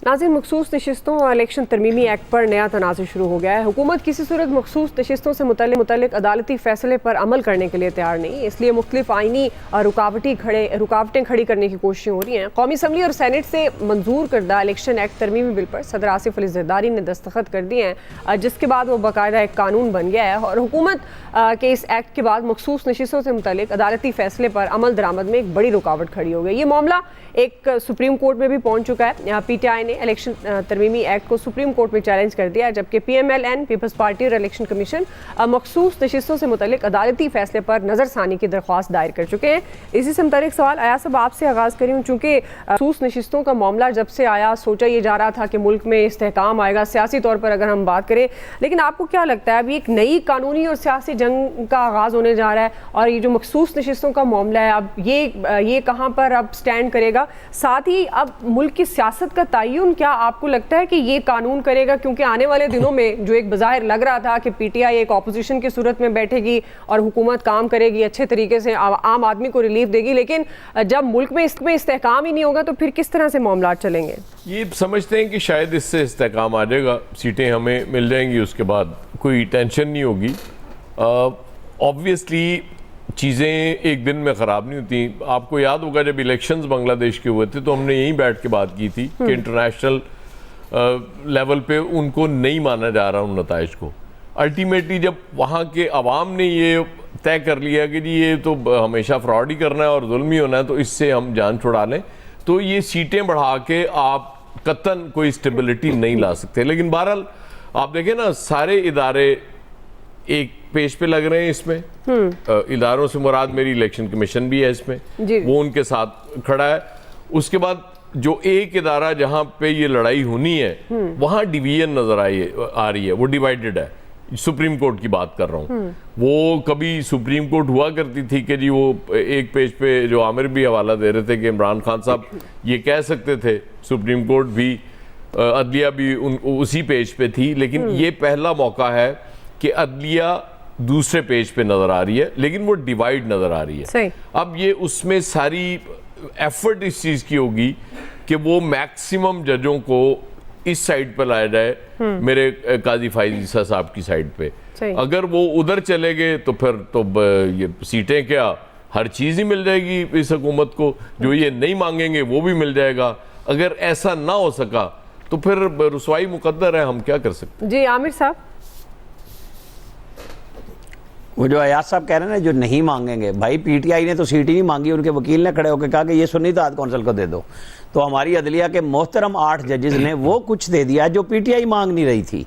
Speaker 1: नाज़रीन, मखसूस नशिस्तों और इलेक्शन तरमीमी एक्ट पर नया तनाज़ शुरू हो गया है। हुकूमत किसी सूरत मखसूस नशिस्तों से मुतल्लिक अदालती फैसले पर अमल करने के लिए तैयार नहीं, इसलिए मुख्तलिफ आइनी रुकावटें खड़ी करने की कोशिशें हो रही हैं। कौमी असम्बली और सेनेट से मंजूर करदा इलेक्शन एक्ट तरमीमी बिल पर सदर आसिफ अली ज़रदारी ने दस्तखत कर दिए हैं, जिसके बाद वो बाकायदा एक कानून बन गया है और हुकूमत के इस एक्ट के बाद मखसूस नशिस्तों से मुतल्लिक अदालती फैसले पर अमल दरामद में एक बड़ी रुकावट खड़ी हो गई। ये मामला एक सुप्रीम कोर्ट में भी पहुंच चुका है। पीटीआई ने इलेक्शन तरमीमी एक्ट को सुप्रीम कोर्ट में चैलेंज कर दिया है, जबकि पीएमएलएन, पीपल्स पार्टी और इलेक्शन कमीशन मखसूस नशिस्तों से मुतल्लिक अदालती फैसले पर नजरसानी की दरख्वास्त दायर कर चुके हैं। इसी से मुतल्लिक सवाल आया सब आपसे आगाज़ करी हूँ, चूँकि मखसूस नशिस्तों का मामला जब से आया सोचा ये जा रहा था कि मुल्क में इस्तेहकाम आएगा सियासी तौर पर अगर हम बात करें, लेकिन आपको क्या लगता है अभी एक नई कानूनी और सियासी जंग का आगाज़ होने जा रहा है और ये जो मखसूस नशिस्तों का मामला है अब ये कहाँ पर अब स्टैंड करेगा? साथ ही अब मुल्क की सियासत का तयन क्या आपको लगता है कि ये कानून करेगा? क्योंकि आने वाले दिनों में जो एक बज़ाहिर लग रहा था कि पीटीआई एक ऑपोजिशन की सूरत में बैठेगी और हुकूमत काम करेगी अच्छे तरीके से, आम आदमी को रिलीफ देगी, लेकिन जब मुल्क में इसमें इस्तेहकाम ही नहीं होगा तो फिर किस तरह से मामला चलेंगे?
Speaker 3: ये समझते हैं कि शायद इससे इस्तेहकाम आ जाएगा, सीटें हमें मिल जाएंगी, उसके बाद कोई टेंशन नहीं होगी। ऑब्वियसली चीज़ें एक दिन में ख़राब नहीं होती। आपको याद होगा जब इलेक्शंस बांग्लादेश के हुए थे तो हमने यहीं बैठ के बात की थी कि इंटरनेशनल लेवल पे उनको नहीं माना जा रहा उन नताइज को। अल्टीमेटली जब वहाँ के अवाम ने ये तय कर लिया कि जी ये तो हमेशा फ्रॉड ही करना है और जुल्म ही होना है, तो इससे हम जान छुड़ा लें, तो ये सीटें बढ़ा के आप कतन कोई स्टेबिलिटी नहीं ला सकते। लेकिन बहरहाल आप देखें ना, सारे इदारे एक पेज पे लग रहे हैं इसमें। इदारों से मुराद मेरी इलेक्शन कमीशन भी है इसमें, वो उनके साथ खड़ा है। उसके बाद जो एक इदारा जहां पे ये लड़ाई होनी है वहां डिवीजन नजर आ रही है, वो डिवाइडेड है। सुप्रीम कोर्ट की बात कर रहा हूँ। वो कभी सुप्रीम कोर्ट हुआ करती थी कि जी वो एक पेज पे जो आमिर भी हवाला दे रहे थे कि इमरान खान साहब ये कह सकते थे, सुप्रीम कोर्ट भी, अदलिया भी उसी पेज पे थी। लेकिन ये पहला मौका है कि अदलिया दूसरे पेज पे नजर आ रही है, लेकिन वो डिवाइड नजर आ रही है। अब ये उसमें सारी एफर्ट इस चीज की होगी कि वो मैक्सिमम जजों को इस साइड पर लाया जाए, मेरे काजी फाइज ईसा साहब की साइड पे। अगर वो उधर चले गए तो फिर तो ये सीटें क्या, हर चीज ही मिल जाएगी इस हुकूमत को, जो ये नहीं मांगेंगे वो भी मिल जाएगा। अगर ऐसा ना हो सका तो फिर रुसवाई मुकद्दर है, हम क्या कर सकते।
Speaker 1: जी आमिर साहब।
Speaker 2: वो जो अयाज साहब कह रहे हैं ना, जो नहीं मांगेंगे, भाई पीटीआई ने तो सीट ही नहीं मांगी, उनके वकील ने खड़े होकर कहा कि ये सुन्नी इत्तेहाद कौंसिल को दे दो। तो हमारी अदलिया के मोहतरम 8 जजेस ने वो कुछ दे दिया जो पीटीआई मांग नहीं रही थी।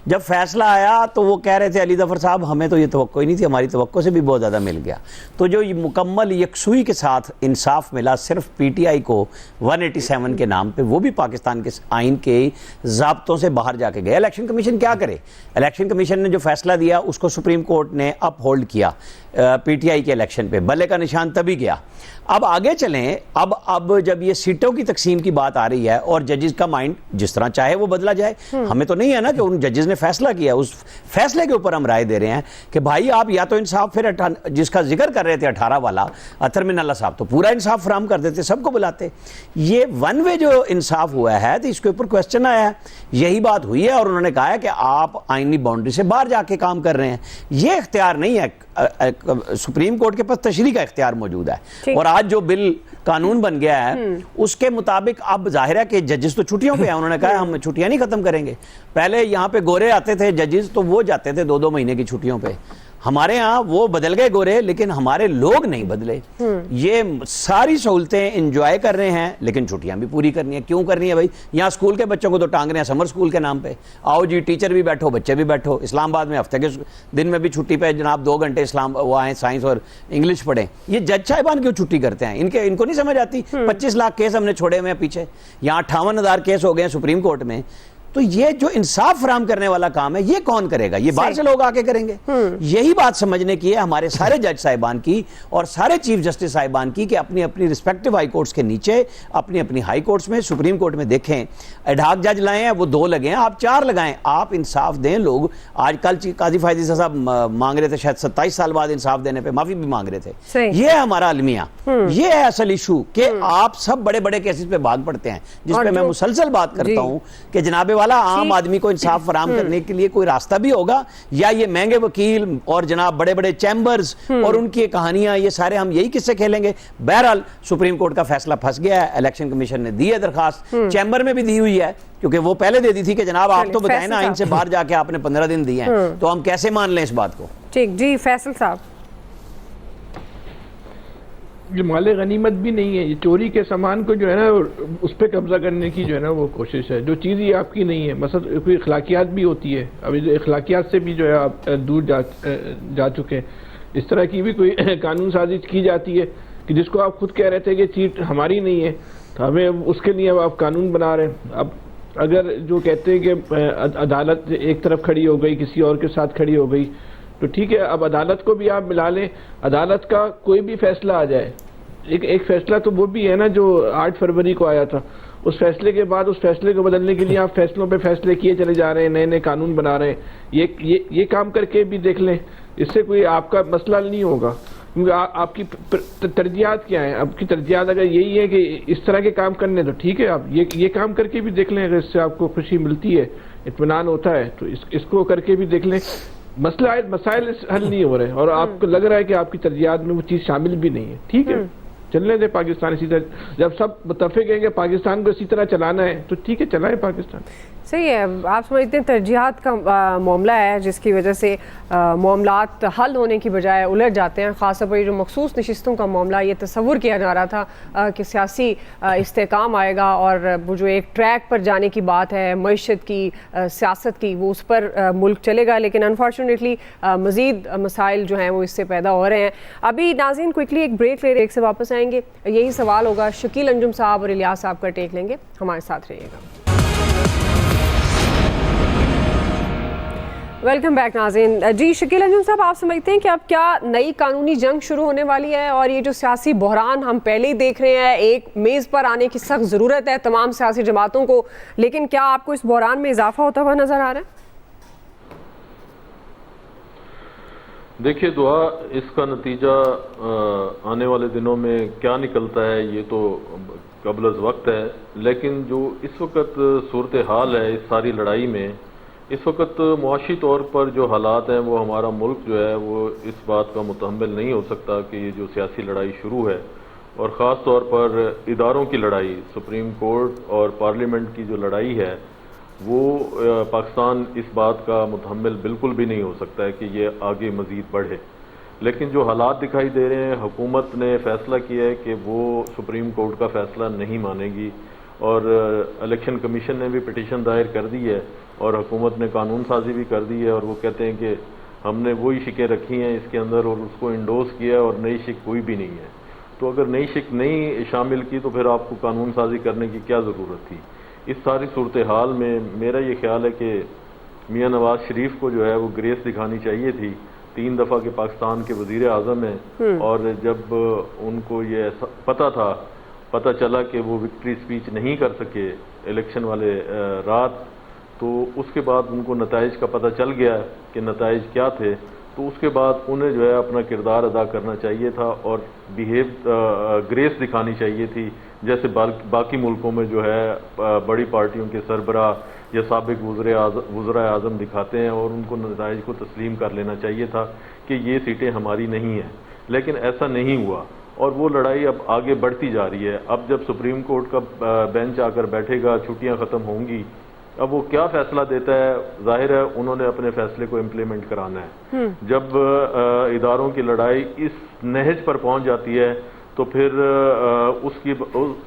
Speaker 2: जब फैसला आया तो वो कह रहे थे अली ज़फ़र साहब हमें तो ये तवक्को ही नहीं थी, हमारी तवक्को से भी बहुत ज़्यादा मिल गया। तो जो मुकम्मल यकसुई के साथ इंसाफ मिला सिर्फ पीटीआई को 187 के नाम पे, वो भी पाकिस्तान के आइन के ज़ाब्तों से बाहर जाके गए। इलेक्शन कमीशन क्या करे? इलेक्शन कमीशन ने जो फैसला दिया उसको सुप्रीम कोर्ट ने अप होल्ड किया पीटीआई के इलेक्शन पे, बल्ले का निशान तभी गया। अब आगे चलें, अब जब ये सीटों की तकसीम की बात आ रही है और जजेस का माइंड जिस तरह चाहे वो बदला जाए, हमें तो नहीं है ना कि उन जजेस ने फैसला किया, उस फैसले के ऊपर हम राय दे रहे हैं कि भाई आप या तो इंसाफ, फिर जिसका जिक्र कर रहे थे 18 वाला अतर मिन अल्लाह साहब, तो पूरा इंसाफ फराम कर देते, सबको बुलाते। ये वन वे जो इंसाफ हुआ है तो इसके ऊपर क्वेश्चन आया है, यही बात हुई है और उन्होंने कहा है कि आप आइनी बाउंड्री से बाहर जाके काम कर रहे हैं। ये इख्तियार नहीं है, सुप्रीम कोर्ट के पास तशरीह का इख्तियार मौजूद है। और आज जो बिल कानून बन गया है उसके मुताबिक अब जाहिर है कि जजेस तो छुट्टियों पे हैं, उन्होंने कहा हम छुट्टियां नहीं खत्म करेंगे। पहले यहाँ पे गोरे आते थे जजेस, तो वो जाते थे 2-2 महीने की छुट्टियों पे। हमारे यहाँ वो बदल गए गोरे, लेकिन हमारे लोग नहीं बदले। ये सारी सहूलतें एंजॉय कर रहे हैं, लेकिन छुट्टियां भी पूरी करनी है। क्यों करनी है भाई? यहाँ स्कूल के बच्चों को तो टांग रहे हैं समर स्कूल के नाम पे। आओ जी, टीचर भी बैठो, बच्चे भी बैठो। इस्लामाबाद में हफ्ते के दिन में भी छुट्टी पे जनाब 2 घंटे इस्लाम वो आए साइंस और इंग्लिश पढ़ें। ये जज साहिबान क्यों छुट्टी करते हैं? इनको नहीं समझ आती। 25 लाख केस हमने छोड़े हुए हैं पीछे, यहाँ 58,000 केस हो गए हैं सुप्रीम कोर्ट में। तो ये जो इंसाफ फराम करने वाला काम है ये कौन करेगा? ये बाहर से लोग आके करेंगे। यही बात समझने की है हमारे सारे जज साहिबान की और सारे चीफ जस्टिस साहिबान की कि अपनी अपनी रिस्पेक्टिव हाई कोर्ट्स के नीचे, अपनी अपनी हाई कोर्ट्स में, सुप्रीम कोर्ट में देखें, एडहॉक जज लाए हैं, वो 2 लगे हैं, आप 4 लगाएं, आप इंसाफ दें। लोग आजकल काजी फायदी साहब मांग रहे थे, शायद 27 साल बाद इंसाफ देने पर माफी भी मांग रहे थे। ये है हमारा अलमिया, ये है असल इशू कि आप सब बड़े बड़े केसेस पे भाग पड़ते हैं, जिसपे मैं मुसलसल बात करता हूं कि जनाबे वाला आम आदमी को इंसाफ फराम करने के लिए कोई रास्ता भी होगा, या ये महंगे वकील और जनाब बड़े बड़े चैम्बर्स और उनकी कहानियां, ये सारे हम यही किस्से खेलेंगे। बहरहाल सुप्रीम कोर्ट का फैसला फंस गया है। इलेक्शन कमीशन ने दी है दरखास्त, चैम्बर में भी दी हुई है, क्योंकि वो पहले दे दी थी कि जनाब आप तो बताएं ना, आइन से बाहर जाके आपने 15 दिन दिए हैं, तो हम कैसे मान लें इस बात को?
Speaker 1: ठीक जी, फैसल साहब।
Speaker 4: ये माले गनीमत भी नहीं है, ये चोरी के सामान को जो है ना उस पर कब्जा करने की जो है ना वो कोशिश है, जो चीज़ ये आपकी नहीं है। मतलब कोई अखलाकियात भी होती है, अभी जो अखलाकियात से भी जो है आप दूर जा चुके हैं। इस तरह की भी कोई कानून साजी की जाती है कि जिसको आप खुद कह रहे थे कि सीट हमारी नहीं है, तो हमें उसके लिए अब आप कानून बना रहे हैं। अब अगर जो कहते हैं कि अदालत एक तरफ खड़ी हो गई, किसी और के साथ खड़ी हो गई, तो ठीक है, अब अदालत को भी आप मिला लें। अदालत का कोई भी फैसला आ जाए, एक फैसला तो वो भी है ना जो 8 फरवरी को आया था, उस फैसले के बाद उस फैसले को बदलने के लिए आप फैसलों पे फैसले किए चले जा रहे हैं, नए नए कानून बना रहे हैं। ये काम करके भी देख लें, इससे कोई आपका मसला नहीं होगा। क्योंकि आपकी तरजीहात क्या है? आपकी तरजीहात अगर यही है कि इस तरह के काम करने, तो ठीक है, आप ये काम करके भी देख लें। अगर इससे आपको खुशी मिलती है, इत्मीनान होता है, तो इसको करके भी देख लें। मसाइल हल नहीं हो रहे और आपको लग रहा है कि आपकी तरजीहात में वो चीज़ शामिल भी नहीं है, ठीक है, चलने दे पाकिस्तान इसी तरह। जब सब मुतफिक हैं कि पाकिस्तान को इसी तरह चलाना है, तो ठीक है, चलाएं पाकिस्तान।
Speaker 1: सही है। आप समझते हैं तरजीहात का मामला है जिसकी वजह से मामलात हल होने की बजाय उलझ जाते हैं। ख़ासतौर पर जो मखसूस नशिस्तों का मामला, ये तसव्वुर किया जा रहा था कि सियासी इस्तेकाम आएगा और वो जो एक ट्रैक पर जाने की बात है मईशत की, सियासत की, वो उस पर मुल्क चलेगा। लेकिन अनफॉर्चुनेटली मज़ीद मसाइल जो हैं वो इससे पैदा हो रहे हैं। अभी नाज़रीन क्विकली एक ब्रेक ले रहे, एक से वापस आएंगे। यही सवाल होगा, शकील अंजुम साहब और इलियास साहब का टेक लेंगे, हमारे साथ रहिएगा। वेलकम बैक नाज़रीन। जी शकील अंजुम साहब, आप समझते हैं कि अब क्या नई कानूनी जंग शुरू होने वाली है? और ये जो सियासी बहरान हम पहले ही देख रहे हैं, एक मेज़ पर आने की सख्त ज़रूरत है तमाम सियासी जमातों को, लेकिन क्या आपको इस बहरान में इजाफा होता हुआ नज़र आ रहा है?
Speaker 5: देखिए दुआ, इसका नतीजा आने वाले दिनों में क्या निकलता है ये तो कबल वक्त है। लेकिन जो इस वक्त सूरत हाल है इस सारी लड़ाई में, इस वक्त मुआशी तौर पर जो हालात हैं, वो हमारा मुल्क जो है वो इस बात का मुतहम्मिल नहीं हो सकता कि ये जो सियासी लड़ाई शुरू है, और ख़ास तौर पर इदारों की लड़ाई, सुप्रीम कोर्ट और पार्लियामेंट की जो लड़ाई है, वो पाकिस्तान इस बात का मुतहम्मिल बिल्कुल भी नहीं हो सकता है कि ये आगे मज़ीद बढ़े। लेकिन जो हालात दिखाई दे रहे हैं, हुकूमत ने फैसला किया है कि वो सुप्रीम कोर्ट का फैसला नहीं मानेगी और इलेक्शन कमीशन ने भी पिटीशन दायर कर दी है और हुकूमत ने कानून साजी भी कर दी है और वो कहते हैं कि हमने वही शिकें रखी हैं इसके अंदर और उसको इंडोर्स किया और नई शिक कोई भी नहीं है। तो अगर नई शिक नहीं शामिल की तो फिर आपको कानून साजी करने की क्या ज़रूरत थी। इस सारी सूरत हाल में मेरा ये ख्याल है कि मियाँ नवाज शरीफ को जो है वो ग्रेस दिखानी चाहिए थी। 3 दफ़ा के पाकिस्तान के वज़ीर आज़म हैं और जब उनको ये पता चला कि वो विक्ट्री स्पीच नहीं कर सके इलेक्शन वाले रात, तो उसके बाद उनको नताइज का पता चल गया कि नताइज क्या थे, तो उसके बाद उन्हें जो है अपना किरदार अदा करना चाहिए था और ग्रेस दिखानी चाहिए थी, जैसे बाकी मुल्कों में जो है बड़ी पार्टियों के सरबराह या साबिक वज़रा आज़म दिखाते हैं और उनको नताइज को तस्लीम कर लेना चाहिए था कि ये सीटें हमारी नहीं हैं। लेकिन ऐसा नहीं हुआ और वो लड़ाई अब आगे बढ़ती जा रही है। अब जब सुप्रीम कोर्ट का बेंच आकर बैठेगा, छुट्टियां ख़त्म होंगी, अब वो क्या फैसला देता है, जाहिर है उन्होंने अपने फैसले को इम्प्लीमेंट कराना है। जब इदारों की लड़ाई इस नहज पर पहुंच जाती है तो फिर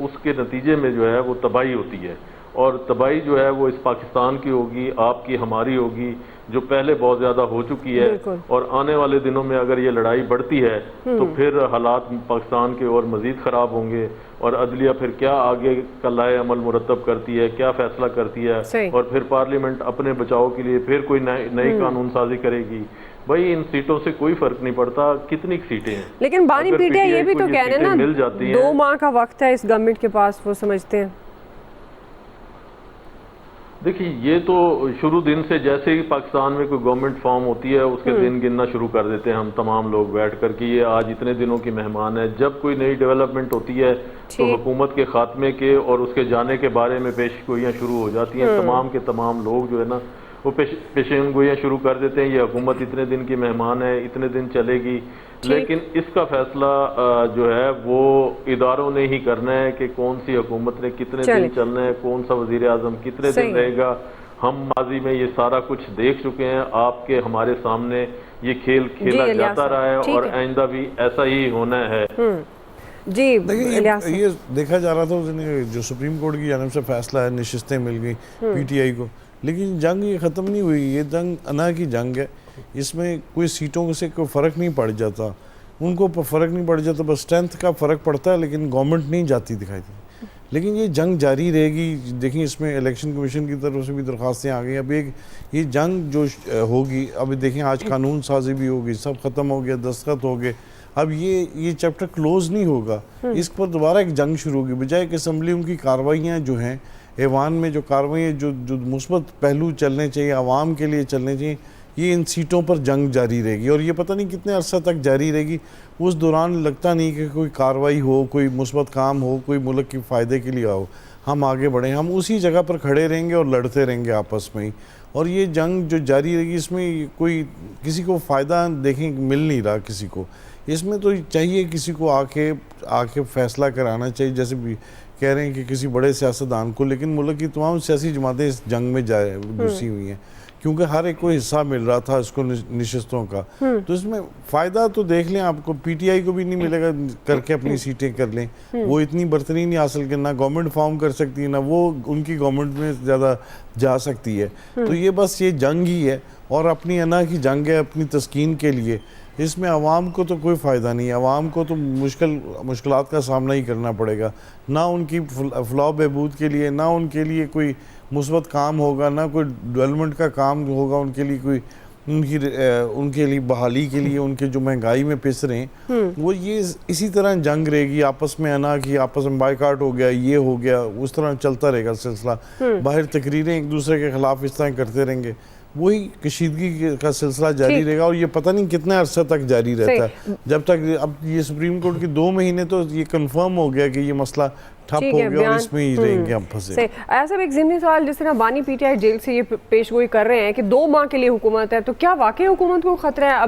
Speaker 5: उसके नतीजे में जो है वो तबाही होती है और तबाही जो है वो इस पाकिस्तान की होगी, आपकी हमारी होगी, जो पहले बहुत ज़्यादा हो चुकी है और आने वाले दिनों में अगर ये लड़ाई बढ़ती है तो फिर हालात पाकिस्तान के और मज़ीद ख़राब होंगे और अदलिया फिर क्या आगे का लाए अमल मुरतब करती है, क्या फैसला करती है और फिर पार्लियामेंट अपने बचाव के लिए फिर कोई नई कानून साजी करेगी। भाई इन सीटों से कोई फर्क नहीं पड़ता कितनी सीटें हैं।
Speaker 1: लेकिन बानी पीटीआई ये भी तो कह रहे हैं ना,
Speaker 5: मिल जाती हैं।
Speaker 1: 2 माह का वक्त है इस गवर्नमेंट के पास, वो समझते हैं।
Speaker 5: देखिए ये तो शुरू दिन से जैसे ही पाकिस्तान में कोई गवर्नमेंट फॉर्म होती है उसके दिन गिनना शुरू कर देते हैं हम तमाम लोग बैठ कर कि ये आज इतने दिनों की मेहमान है। जब कोई नई डेवलपमेंट होती है तो हुकूमत के खात्मे के और उसके जाने के बारे में पेशगोइयाँ शुरू हो जाती हैं। तमाम के तमाम लोग जो है ना वो पेशेनगोइयाँ शुरू कर देते हैं, ये हुकूमत इतने दिन की मेहमान है, इतने दिन चलेगी। लेकिन इसका फैसला जो है वो इदारों ने ही करना है कि कौन सी हुकूमत ने कितने दिन चलना है, कौन सा वजीर आजम कितने दिन रहेगा। हम माजी में ये सारा कुछ देख चुके हैं, आपके हमारे सामने ये खेल खेला जाता रहा है और आइंदा भी ऐसा ही होना है।
Speaker 1: जी
Speaker 6: देखिए ये देखा जा रहा था जो सुप्रीम कोर्ट की जानिब से फैसला है, नशिस्तें मिल गई पीटीआई को, लेकिन जंग ये ख़त्म नहीं हुई। ये जंग अना की जंग है, इसमें कोई सीटों से कोई फ़र्क नहीं पड़ जाता, उनको फ़र्क नहीं पड़ जाता, बस स्ट्रेंथ का फ़र्क पड़ता है, लेकिन गवर्नमेंट नहीं जाती दिखाई दी। लेकिन ये जंग जारी रहेगी। देखिए इसमें इलेक्शन कमीशन की तरफ से भी दरख्वास्तें आ गई। अब एक ये जंग जो होगी, अब देखें आज कानून साजी भी होगी, सब ख़त्म हो गया, दस्तखत हो गए, अब ये चैप्टर क्लोज़ नहीं होगा, इस पर दोबारा एक जंग शुरू होगी। बजाय कि असम्बली उनकी कार्रवाइयाँ जो हैं, ऐवान में जो कार्रवाई जो मुस्बत पहलू चलने चाहिए, आवाम के लिए चलने चाहिए, ये इन सीटों पर जंग जारी रहेगी और ये पता नहीं कितने अरसा तक जारी रहेगी। उस दौरान लगता नहीं कि कोई कार्रवाई हो, कोई मुस्बत काम हो, कोई मुल्क के फ़ायदे के लिए हो, हम आगे बढ़ें। हम उसी जगह पर खड़े रहेंगे और लड़ते रहेंगे आपस में ही, और ये जंग जो जारी रहेगी इसमें कोई किसी को फ़ायदा देखें मिल नहीं रहा किसी को। इसमें तो चाहिए किसी को आके फ़ैसला कराना चाहिए, जैसे भी कह रहे हैं कि किसी बड़े सियासतदान को, लेकिन मुल्क की तमाम सियासी जमातें इस जंग में घुसी हुई हैं क्योंकि हर एक को हिस्सा मिल रहा था इसको नशिस्तों का। तो इसमें फ़ायदा तो देख लें, आपको पीटीआई को भी नहीं मिलेगा करके अपनी सीटें कर लें, वो इतनी बर्तरी नहीं हासिल करना, ना गवर्नमेंट फॉर्म कर सकती है, ना वो उनकी गवर्नमेंट में ज़्यादा जा सकती है। तो ये बस ये जंग ही है और अपनी अना की जंग है अपनी तस्कीन के लिए। इसमें आवाम को तो कोई फ़ायदा नहीं है, आवाम को तो मुश्किलात का सामना ही करना पड़ेगा, ना उनकी फलाह बहबूद के लिए, ना उनके लिए कोई मुस्बत काम होगा, ना कोई डेवलपमेंट का काम होगा उनके लिए, कोई उनके लिए बहाली के लिए, उनके जो महंगाई में पिस रहे हैं वो ये इसी तरह जंग रहेगी आपस में। अना की आपस में बायकाट हो गया, ये हो गया, उस तरह चलता रहेगा सिलसिला। बाहर तकरीरें एक दूसरे के खिलाफ इस तरह करते रहेंगे, वही कशीदगी का सिलसिला जारी रहेगा और ये पता नहीं कितने अरसे तक जारी रहता है, जब तक अब ये सुप्रीम कोर्ट की 2 महीने तो ये कंफर्म हो गया कि ये मसला ठप हो गया और इसमें ही रहेंगे हम फंसे।
Speaker 1: ऐसा एक ज़िमनी सवाल, जिस तरह बानी पीटीआई जेल से ये पेशगोई कर रहे हैं कि 2 माह के लिए हुकूमत है, तो क्या वाकई हुकूमत को खतरा है?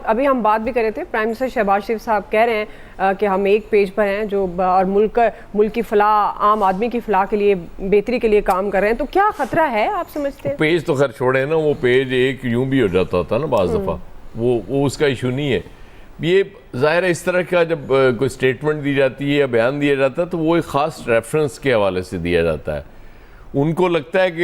Speaker 1: अभी हम बात भी कर रहे थे, प्राइम मिनिस्टर शहबाज शरीफ साहब कह रहे हैं कि हम एक पेज पर हैं जो और मुल्क की फलाह, आम आदमी की फलाह के लिए, बेहतरी के लिए काम कर रहे हैं, तो क्या खतरा है आप समझते हैं?
Speaker 3: पेज तो खैर छोड़े ना, वो पेज एक यूं भी हो जाता था ना बाज़ दफ़ा, वो उसका इशू नहीं है। ये ज़ाहिर है इस तरह का जब कोई स्टेटमेंट दी जाती है या बयान दिया जाता है तो वो एक ख़ास रेफरेंस के हवाले से दिया जाता है। उनको लगता है कि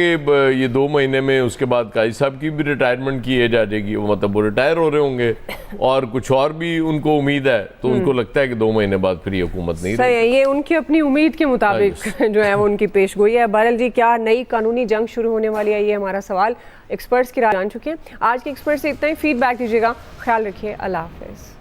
Speaker 3: ये 2 महीने में उसके बाद काजी साहब की भी रिटायरमेंट की एज आ जाएगी, वो मतलब वो रिटायर हो रहे होंगे और कुछ और भी उनको उम्मीद है, तो उनको लगता है कि 2 महीने बाद फिर ये हुकूमत नहीं
Speaker 1: सही है। ये उनकी अपनी उम्मीद के मुताबिक जो है वो उनकी पेशगोई है। बहरहाल जी, क्या नई कानूनी जंग शुरू होने वाली है, ये हमारा सवाल एक्सपर्ट्स की राय जान चुके हैं। आज के एक्सपर्ट से इतना ही, फीडबैक दीजिएगा, ख्याल रखिए, अल्लाह हाफिज़।